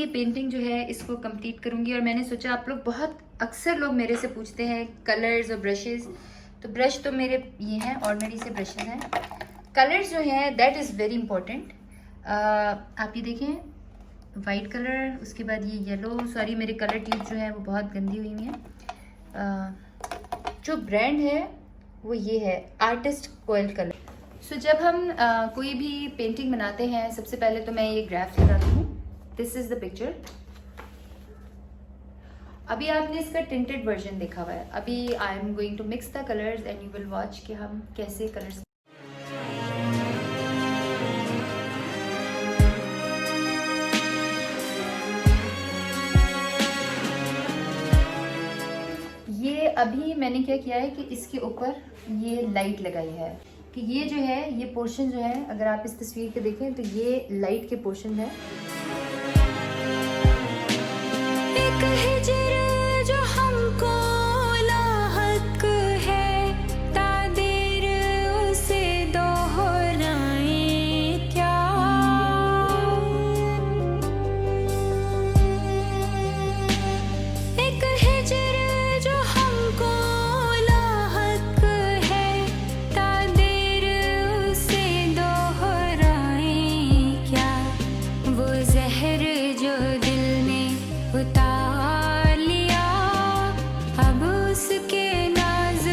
ये पेंटिंग जो है इसको कंप्लीट करूँगी। और मैंने सोचा आप लोग बहुत अक्सर लोग मेरे से पूछते हैं कलर्स और ब्रशेस, तो ब्रश तो मेरे ये हैं, ऑर्डिनरी से ब्रशेस हैं। कलर्स जो हैं दैट इज़ वेरी इंपॉर्टेंट। आप ये देखें वाइट कलर, उसके बाद ये येलो, सॉरी मेरे कलर टिप जो है वो बहुत गंदी हुई हैं। जो ब्रांड है वो ये है आर्टिस्ट कोयल कलर। सो जब हम कोई भी पेंटिंग बनाते हैं सबसे पहले तो मैं ये ग्राफ लगाती हूँ। This is the picture. अभी आपने इसका टिंटेड वर्जन देखा हुआ है। अभी I am going to mix the colours and you will watch कि हम कैसे कलर्स। ये अभी मैंने क्या किया है कि इसके ऊपर ये लाइट लगाई है कि ये जो है ये पोर्शन जो है, अगर आप इस तस्वीर पे देखें तो ये लाइट के पोर्शन है। एक हिजर जो हमको लाहक है, तादीर उसे दोहराए क्या। एक हिजर जो हमको लाहक है, तादीर उसे दोहराए क्या। वो जहर जो दिल में उतार लिया, अब उसके नाज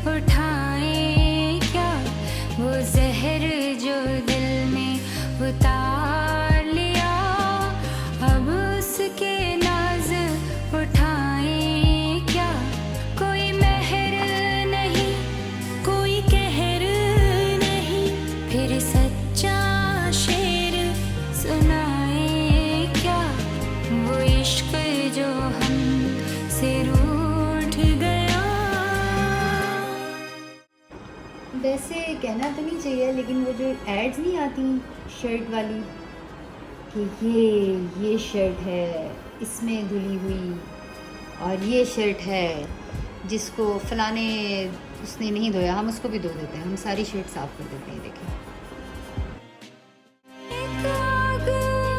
उठाए क्या। वो जहर जो दिल में उतार लिया, अब उसके नाज उठाए क्या। कोई मेहर नहीं, कोई कहर नहीं, फिर सच्चा शेर सुनाए क्या। वो इश्क जो हम से रूठ गया। वैसे कहना तो नहीं चाहिए, लेकिन वो जो एड्स नहीं आती शर्ट वाली कि ये शर्ट है इसमें धुली हुई, और ये शर्ट है जिसको फलाने उसने नहीं धोया, हम उसको भी धो देते हैं, हम सारी शर्ट साफ कर देते हैं। देखें एक आग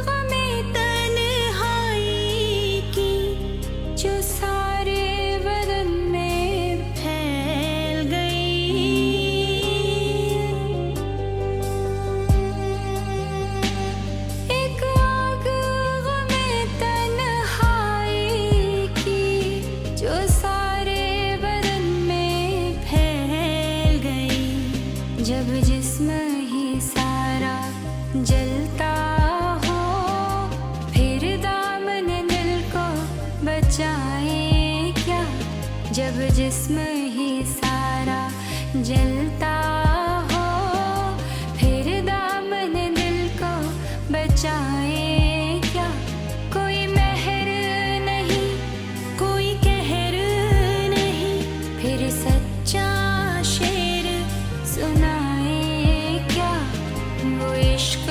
गमे तन्हाई की जो सारे बदन में फैल गई। एक आग गमे तन्हाई की जो सारे बदन में फैल गई। जब जिस्म ही सारा जलता हो, फिर दामन दिल को बचाए क्या। जब जिस्म ही सारा जलता हो, फिर दामन दिल को बचाए क्या। कोई मेहर नहीं, कोई कहर नहीं, फिर सच्चा शेर सुनाए क्या। वो इश्क